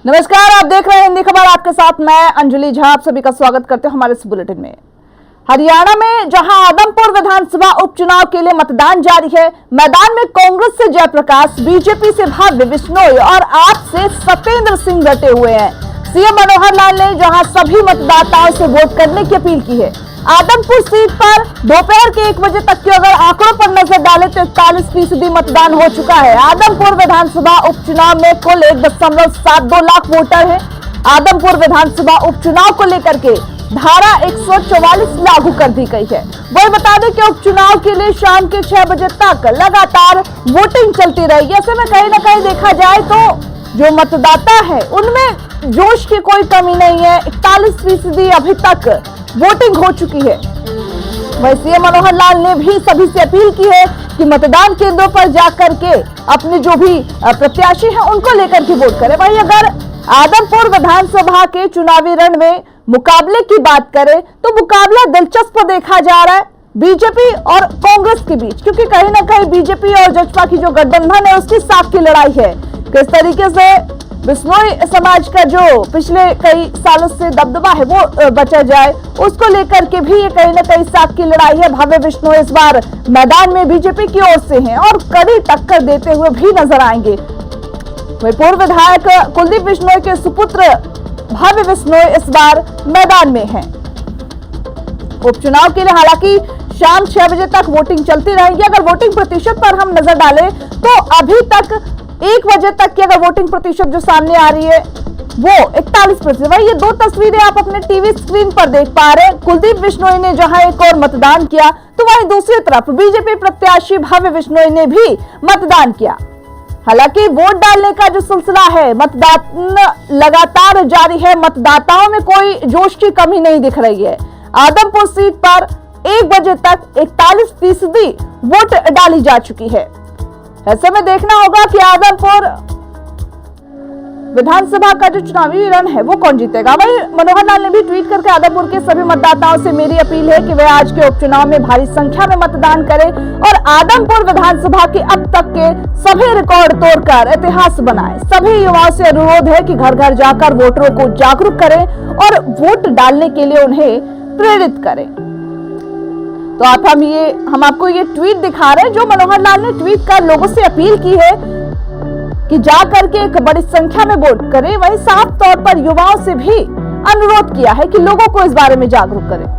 नमस्कार, आप देख रहे हैं हिंदी खबर। आपके साथ मैं अंजलि झा। आप सभी का स्वागत करते हैं हमारे इस बुलेटिन में। हरियाणा में जहां आदमपुर विधानसभा उपचुनाव के लिए मतदान जारी है, मैदान में कांग्रेस से जयप्रकाश, बीजेपी से भव्य बिश्नोई और आप से सत्येंद्र सिंह डटे हुए हैं। सीएम मनोहर लाल ने जहां सभी मतदाताओं से वोट करने की अपील की है। आदमपुर सीट पर दोपहर के 1 बजे तक के अगर आंकड़ों पर नजर डालें तो 41% मतदान हो चुका है। आदमपुर विधानसभा उपचुनाव में कुल 1.72 लाख वोटर हैं। आदमपुर विधानसभा उपचुनाव को लेकर के धारा 144 लागू कर दी गई है। वही बता दें कि उपचुनाव के लिए शाम के 6 बजे तक लगातार वोटिंग चलती रहेगी। ऐसे में कहीं ना कहीं देखा जाए तो जो मतदाता है उनमें जोश की कोई कमी नहीं है। 41% अभी तक वोटिंग हो चुकी है। वही सीएम मनोहर लाल ने भी सभी से अपील की है कि मतदान केंद्रों पर जाकर के अपने जो भी प्रत्याशी हैं उनको लेकर के वोट करें। वही अगर आदमपुर विधानसभा के चुनावी रण में मुकाबले की बात करें तो मुकाबला दिलचस्प देखा जा रहा है बीजेपी और कांग्रेस के बीच, क्योंकि कहीं ना कहीं बीजेपी और जसपा की जो गठबंधन है उसकी साख की लड़ाई है। किस तरीके से बिश्नोई समाज का जो पिछले कई सालों से दबदबा है वो बचा जाए, उसको लेकर के भी ये कहीं ना कहीं साख की लड़ाई है। भव्य बिश्नोई इस बार मैदान में बीजेपी की ओर से हैं और कड़ी टक्कर देते हुए भी नजर आएंगे। वही पूर्व विधायक कुलदीप बिश्नोई के सुपुत्र भव्य बिश्नोई इस बार मैदान में हैं। उपचुनाव के लिए हालांकि शाम 6 बजे तक वोटिंग चलती रहेगी। अगर वोटिंग प्रतिशत पर हम नजर डालें तो अभी तक 1 बजे तक की अगर वोटिंग प्रतिशत जो सामने आ रही है वो 41%। वही ये 2 तस्वीरें आप अपने टीवी स्क्रीन पर देख पा रहे हैं। कुलदीप बिश्नोई ने जहां एक और मतदान किया तो वहीं दूसरी तरफ बीजेपी प्रत्याशी भव्य बिश्नोई ने भी मतदान किया। हालांकि वोट डालने का जो सिलसिला है, मतदान लगातार जारी है। मतदाताओं में कोई जोश की कमी नहीं दिख रही है। आदमपुर सीट पर 1 बजे तक 41% वोट डाली जा चुकी है। ऐसे में देखना होगा कि आदमपुर विधानसभा का जो चुनावी रण है वो कौन जीतेगा। वही मनोहर लाल ने भी ट्वीट करके आदमपुर के सभी मतदाताओं से मेरी अपील है कि वे आज के उपचुनाव में भारी संख्या में मतदान करें और आदमपुर विधानसभा के अब तक के सभी रिकॉर्ड तोड़कर इतिहास बनाएं। सभी युवाओं से अनुरोध है कि घर घर जाकर वोटरों को जागरूक करें और वोट डालने के लिए उन्हें प्रेरित करें। तो हम आपको ये ट्वीट दिखा रहे हैं जो मनोहर लाल ने ट्वीट कर लोगों से अपील की है कि जाकर के एक बड़ी संख्या में वोट करें। वहीं साफ तौर पर युवाओं से भी अनुरोध किया है कि लोगों को इस बारे में जागरूक करें।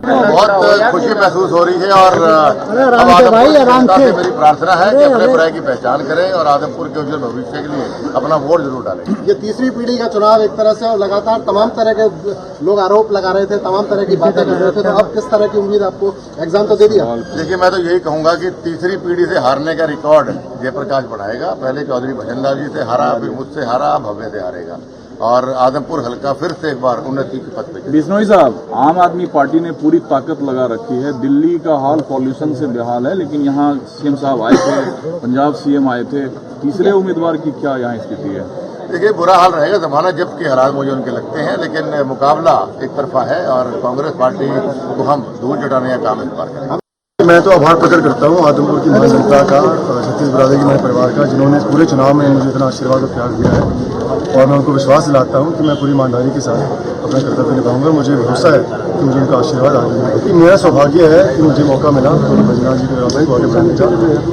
बहुत खुशी महसूस हो रही है और अब आदमपुर की जनता से मेरी प्रार्थना है कि अपने बुराई की पहचान करें और आदमपुर के उज्जवल भविष्य के लिए अपना वोट जरूर डालें। ये तीसरी पीढ़ी का चुनाव एक तरह से, और लगातार तमाम तरह के लोग आरोप लगा रहे थे, तमाम तरह की बातें कर रहे थे, तो अब किस तरह की उम्मीद आपको? एग्जाम तो दे दिया। देखिए, मैं तो यही कहूंगा कि तीसरी पीढ़ी से हारने का रिकॉर्ड जयप्रकाश बढ़ाएगा। पहले चौधरी भजनलाल जी से हारा, फिर मुझसे हारा, भव्य से हारेगा और आदमपुर हल्का फिर से एक बार उन्नति के पथ पे। बिश्नोई साहब, आम आदमी पार्टी ने पूरी ताकत लगा रखी है। दिल्ली का हाल पॉल्यूशन से बेहाल है, लेकिन यहाँ सीएम साहब आए थे, पंजाब सीएम आए थे। तीसरे उम्मीदवार की क्या यहाँ स्थिति है? देखिए, बुरा हाल रहेगा, जमाना जब्त के हालात मुझे उनके लगते हैं, लेकिन मुकाबला एक तरफा है और कांग्रेस पार्टी को हम दूर जुटाने का काम इस बार करेंगे। मैं तो आभार प्रकट करता हूँ आदमपुर की महान जनता का, छत्तीस बरादरी के मेरे परिवार का, जिन्होंने इस पूरे चुनाव में मुझे इतना आशीर्वाद और प्यार दिया है और मैं उनको विश्वास दिलाता हूँ कि मैं पूरी ईमानदारी के साथ अपना कर्तव्य निभाऊंगा। मुझे भरोसा है कि मुझे उनका आशीर्वाद आगे मिलेगा। मेरा सौभाग्य है कि मुझे मौका मिला भजनलाल जी के व्यवसायिक आगे बढ़ाने का।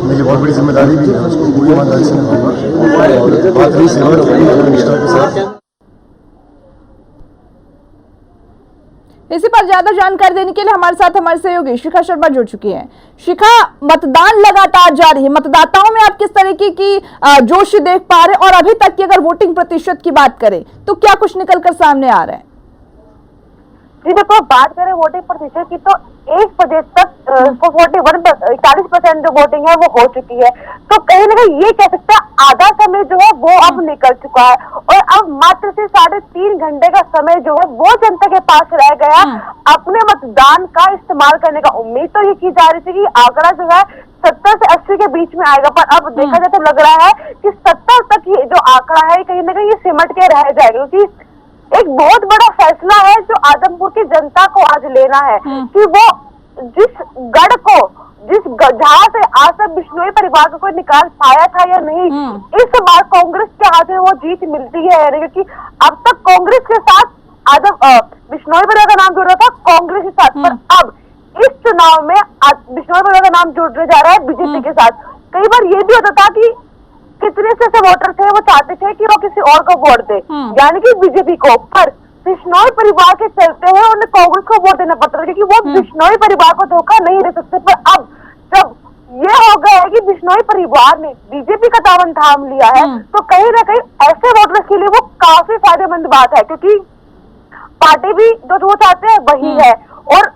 मेरी बहुत बड़ी जिम्मेदारी भी है, उसको पूरी ईमानदारी से निभाऊंगा और बात रही सेवा निष्ठा के साथ। इसी पर ज्यादा जानकारी देने के लिए हमारे साथ हमारे सहयोगी शिखा शर्मा जुड़ चुकी हैं। शिखा, मतदान लगातार जारी है, मतदाताओं में आप किस तरीके की जोश देख पा रहे हैं और अभी तक की अगर वोटिंग प्रतिशत की बात करें तो क्या कुछ निकलकर सामने आ रहा है? जी देखो, बात करें वोटिंग प्रतिशत की तो 1 बजे तक 41% जो वोटिंग है वो हो चुकी है। तो कहीं ना कहीं ये कह सकते हैं आधा समय जो है वो अब निकल चुका है और अब मात्र से 3.5 घंटे का समय जो है वो जनता के पास रह गया अपने मतदान का इस्तेमाल करने का। उम्मीद तो ये की जा रही थी कि आंकड़ा जो है 70 से 80 के बीच में आएगा, पर अब देखा जाए तो लग रहा है कि 70 तक ये जो आंकड़ा है कहीं ना कहीं ये सिमट के रह जाएगा, क्योंकि एक बहुत बड़ा फैसला है जो आदमपुर की जनता को आज लेना है कि वो जिस गढ़ को जहाँ से आज तक बिश्नोई परिवार को कोई निकाल पाया था या नहीं, इस बार कांग्रेस के हाथ में वो जीत मिलती है। क्योंकि अब तक कांग्रेस के साथ बिश्नोई परिवार का नाम जुड़ रहा था कांग्रेस के साथ, पर अब इस चुनाव में बिश्नोई परिवार का नाम जुड़ने जा रहा है बीजेपी के साथ। कई बार ये भी होता था कि कितने से ऐसे वोटर थे वो चाहते थे कि वो किसी और को वोट दे, यानी कि बीजेपी को, पर बिश्नोई परिवार के चलते हुए उन्हें कांग्रेस को वोट देना पड़ता था क्योंकि वो बिश्नोई परिवार को धोखा नहीं दे सकते। पर अब जब ये हो गया है कि बिश्नोई परिवार ने बीजेपी का दामन थाम लिया है, तो कहीं ना कहीं ऐसे वोटर्स के लिए वो काफी फायदेमंद बात है, क्योंकि पार्टी भी जो वो चाहते हैं वही है और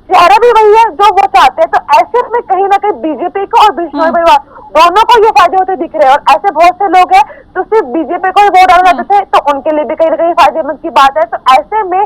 चेहरा भी वही है जो वो चाहते हैं। तो ऐसे में कहीं ना कहीं बीजेपी को और बिश्नोई परिवार दोनों को ये फायदे होते दिख रहे हैं। और ऐसे बहुत से लोग हैं जो सिर्फ बीजेपी को वोट डालना चाहते थे, तो उनके लिए भी कहीं ना कहीं फायदेमंद की बात है। तो ऐसे में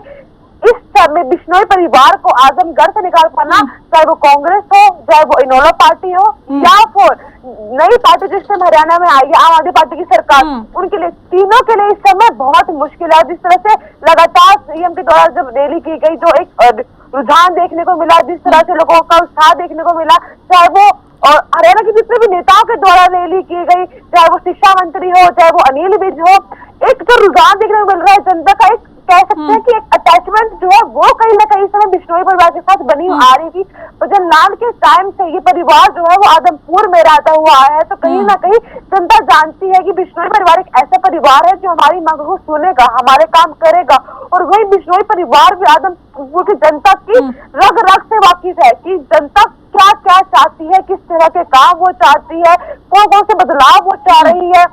इस समय बिश्नोई परिवार को आजमगढ़ से निकाल पाना, चाहे वो कांग्रेस हो, चाहे वो इनेलो पार्टी हो, या फिर नई पार्टी जिससे हरियाणा में आई है आम आदमी पार्टी की सरकार, उनके लिए, तीनों के लिए इस समय बहुत मुश्किल है। जिस तरह से लगातार सीएम के द्वारा जब रैली की गई, जो एक रुझान देखने को मिला, जिस तरह से लोगों का उत्साह देखने को मिला, चाहे वो और हरियाणा के जितने भी नेताओं के द्वारा रैली की गई, चाहे वो शिक्षा मंत्री हो, चाहे वो अनिल विज हो, एक जो रुझान देखने को मिल रहा है जनता का, एक कह सकते हैं कि एक अटैचमेंट जो है वो कहीं ना कहीं समय बिश्नोई परिवार के साथ बनी आ रही थी। तो जननाथ के टाइम से ये परिवार जो है वो आदमपुर में रहता हुआ आया है, तो कहीं ना कहीं जनता जानती है कि बिश्नोई परिवार एक ऐसा परिवार है जो हमारी मांगों को सुनेगा, हमारे काम करेगा। और वही बिश्नोई परिवार भी आदमपुर की जनता की रग रग से वाकिफ है कि जनता क्या क्या चाहती है, किस तरह के काम वो चाहती है, कौन कौन से बदलाव वो चाह रही है।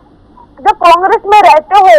जब कांग्रेस में रहते हुए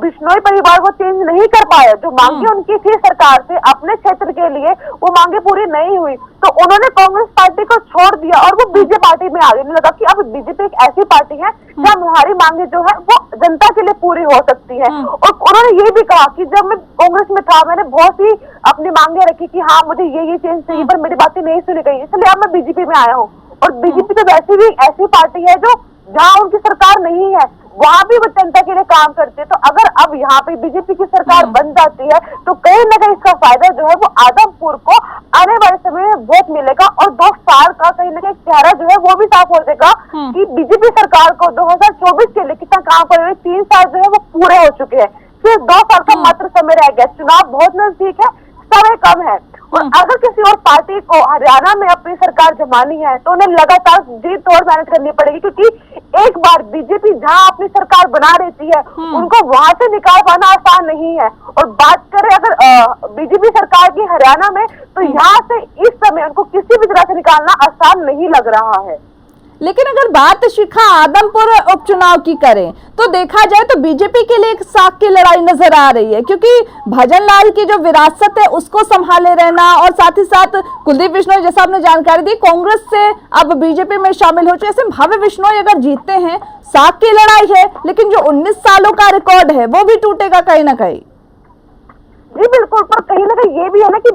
बिश्नोई परिवार को चेंज नहीं कर पाए, जो मांगे उनकी थी सरकार से अपने क्षेत्र के लिए, वो मांगे पूरी नहीं हुई, तो उन्होंने कांग्रेस पार्टी को छोड़ दिया और वो बीजेपी पार्टी में आ गए। लगा कि अब बीजेपी एक ऐसी पार्टी है जहाँ हमारी मांगे जो है वो जनता के लिए पूरी हो सकती है। और उन्होंने ये भी कहा कि जब मैं कांग्रेस में था मैंने बहुत ही अपनी मांगे रखी कि हाँ मुझे ये चेंज चाहिए, पर मेरी बातें नहीं सुनी गई, इसलिए अब मैं बीजेपी में आया हूँ। और बीजेपी तो वैसे भी ऐसी पार्टी है जो जहाँ उनकी सरकार नहीं है वहां भी वो जनता के लिए काम करते हैं। तो अगर अब यहाँ पे बीजेपी की सरकार बन जाती है तो कहीं ना कहीं इसका फायदा जो है वो आदमपुर को आने वाले समय में बहुत मिलेगा। और 2 साल का कहीं ना कहीं चेहरा जो है वो भी साफ हो जाएगा कि बीजेपी सरकार को 2024 के लिए कितना काम करे। 3 साल जो है वो पूरे हो चुके हैं, सिर्फ 2 साल का मात्र समय रह गया, चुनाव बहुत नजदीक है, समय कम है। और अगर किसी और पार्टी को हरियाणा में अपनी सरकार जमानी है तो उन्हें लगातार जी तोड़ मेहनत करनी पड़ेगी, क्योंकि एक बार बीजेपी जहां अपनी सरकार बना रहती है उनको वहां से निकाल पाना आसान नहीं है। और बात करें अगर बीजेपी सरकार की हरियाणा में, तो यहाँ से इस समय उनको किसी भी तरह से निकालना आसान नहीं लग रहा है। लेकिन अगर बात शिखा आदमपुर उपचुनाव की करें तो देखा जाए तो बीजेपी के लिए एक साख की लड़ाई नजर आ रही है, क्योंकि भजन लाल की जो विरासत है उसको संभाले रहना और साथ ही साथ कुलदीप बिश्नोई जैसा आपने जानकारी दी कांग्रेस से अब बीजेपी में शामिल हो चुके, ऐसे भव्य बिश्नोई अगर जीतते हैं साख की लड़ाई है, लेकिन जो 19 सालों का रिकॉर्ड है वो भी टूटेगा कहीं ना कहीं। जी बिल्कुल, पर कहीं ना कहीं ये भी है ना कि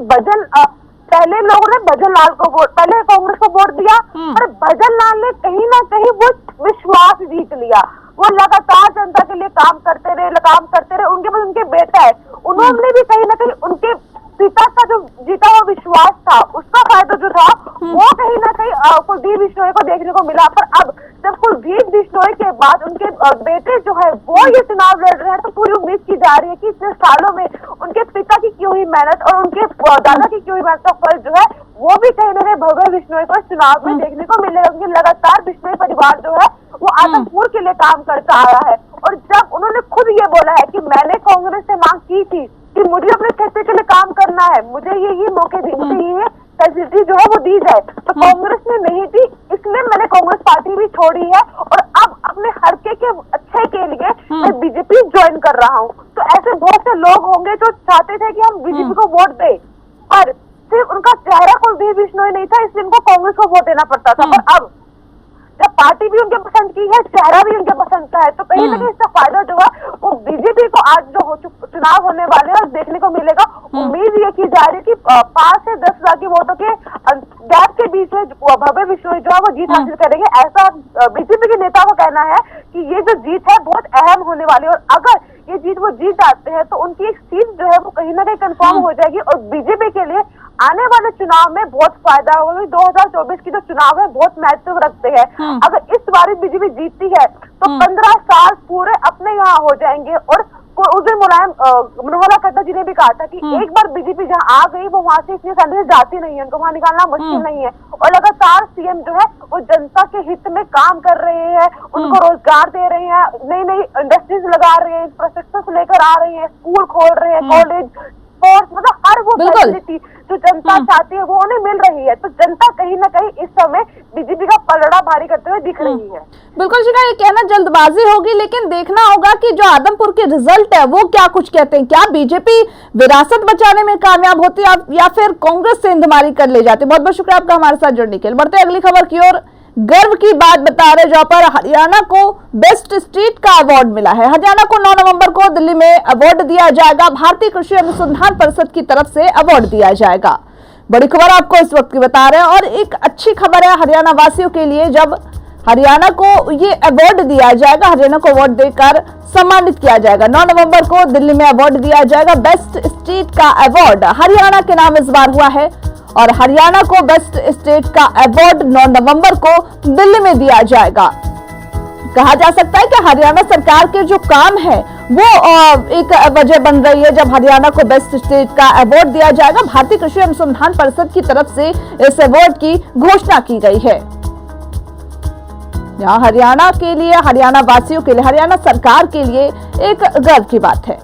पहले लोगों ने भजन लाल को पहले कांग्रेस को वोट दिया, पर भजन लाल ने कहीं ना कहीं वो विश्वास जीत लिया। वो लगातार जनता के लिए काम करते रहे। उनके पास उनके बेटा है, उन्होंने भी कहीं ना कहीं उनके पिता का जो जीता हुआ विश्वास था उसका फायदा जो था वो कहीं ना कहीं कुलदीप बिश्नोई को देखने को मिला। पर अब जब कुलदीप बिश्नोई के बाद उनके बेटे जो है वो ये चुनाव लड़ रहे हैं, तो पूरी उम्मीद की जा रही है कि इतने सालों में उनके पिता की की हुई मेहनत और उनके दादा की हुई मेहनत का फल जो है वो भी कहीं ना कहीं भगत बिश्नोई को चुनाव में देखने को मिलेगा। क्योंकि लगातार बिश्नोई परिवार जो है वो आदमपुर के लिए काम करता आया है। और जब उन्होंने खुद ये बोला है कि मैंने कांग्रेस से मांग की थी कि मुझे अपने क्षेत्र के लिए काम करना है, मुझे ये मौके दी, मुझे ये फैसिलिटी जो है वो दी जाए, तो कांग्रेस ने नहीं दी, इसलिए मैंने कांग्रेस पार्टी भी छोड़ी है और अब अपने हल्के के अच्छे के लिए मैं बीजेपी ज्वाइन कर रहा हूँ। तो ऐसे बहुत से लोग होंगे जो चाहते थे कि हम बीजेपी को वोट दें, पर सिर्फ उनका चेहरा कुलदीप बिश्नोई नहीं था, इसलिए उनको कांग्रेस को वोट देना पड़ता था। पर अब जब पार्टी भी उनके पसंद की है, चेहरा भी उनके पसंद का है, तो कहीं ना कहीं इसका फायदा जो है वो बीजेपी को आज जो चुनाव होने वाले हैं देखने को मिलेगा। उम्मीद ये की जा रही है कि 5 से 10 हजार के वोटों के गैप के बीच में भव्य बिश्नोई जो है वो जीत हासिल करेंगे। ऐसा बीजेपी के नेता का कहना है कि ये जो जीत है बहुत अहम होने वाली है और अगर ये जीत वो जीत जाते हैं तो उनकी एक सीट जो है वो कहीं ना कहीं कंफर्म हो जाएगी और बीजेपी के लिए आने वाले चुनाव में बहुत फायदा होगा। 2024 की जो चुनाव है बहुत महत्व रखते हैं। अगर इस बार बीजेपी जीतती है तो 15 साल पूरे अपने यहाँ हो जाएंगे। और उस दिन मनोहर खट्टर जी ने भी कहा था कि एक बार बीजेपी जहाँ आ गई वो वहाँ से इतनी आसानी से जाती नहीं है, उनको वहाँ निकालना मुश्किल नहीं है। और लगातार सीएम जो है वो जनता के हित में काम कर रहे हैं, उनको रोजगार दे रहे हैं, नई नई इंडस्ट्रीज लगा रहे हैं, इंफ्रास्ट्रक्चर लेकर आ रहे हैं, स्कूल खोल रहे हैं, कॉलेज, स्पोर्ट्स, मतलब हर वो फैसिलिटी जो जनता चाहती है वो उन्हें मिल रही है। तो जनता कहीं ना कहीं इस समय बीजेपी का पलड़ा भारी करते हुए दिख रही है। बिल्कुल शिखा, ये कहना जल्दबाजी होगी, लेकिन देखना होगा कि जो आदमपुर के रिजल्ट है वो क्या कुछ कहते हैं। क्या बीजेपी विरासत बचाने में कामयाब होती है या फिर कांग्रेस से इंधमारी कर ले जाती है। बहुत बहुत शुक्रिया आपका हमारे साथ जुड़ने के लिए। बढ़ते हैं अगली खबर की ओर। गर्व की बात बता रहे जहां पर हरियाणा को बेस्ट स्टेट का अवार्ड मिला है। हरियाणा को 9 नवंबर को दिल्ली में अवार्ड दिया जाएगा। भारतीय कृषि अनुसंधान परिषद की तरफ से अवार्ड दिया जाएगा। बड़ी खबर आपको इस वक्त की बता रहे हैं और एक अच्छी खबर है हरियाणा वासियों के लिए। जब हरियाणा को ये अवार्ड दिया जाएगा, हरियाणा को अवार्ड देकर सम्मानित किया जाएगा। 9 नवंबर को दिल्ली में अवार्ड दिया जाएगा। बेस्ट स्टेट का अवार्ड हरियाणा के नाम इस बार हुआ है और हरियाणा को बेस्ट स्टेट का अवार्ड 9 नवंबर को दिल्ली में दिया जाएगा। कहा जा सकता है कि हरियाणा सरकार के जो काम है वो एक वजह बन रही है जब हरियाणा को बेस्ट स्टेट का अवार्ड दिया जाएगा। भारतीय कृषि अनुसंधान परिषद की तरफ से इस अवार्ड की घोषणा की गई है। यहाँ हरियाणा के लिए, हरियाणा वासियों के लिए, हरियाणा सरकार के लिए एक गर्व की बात है।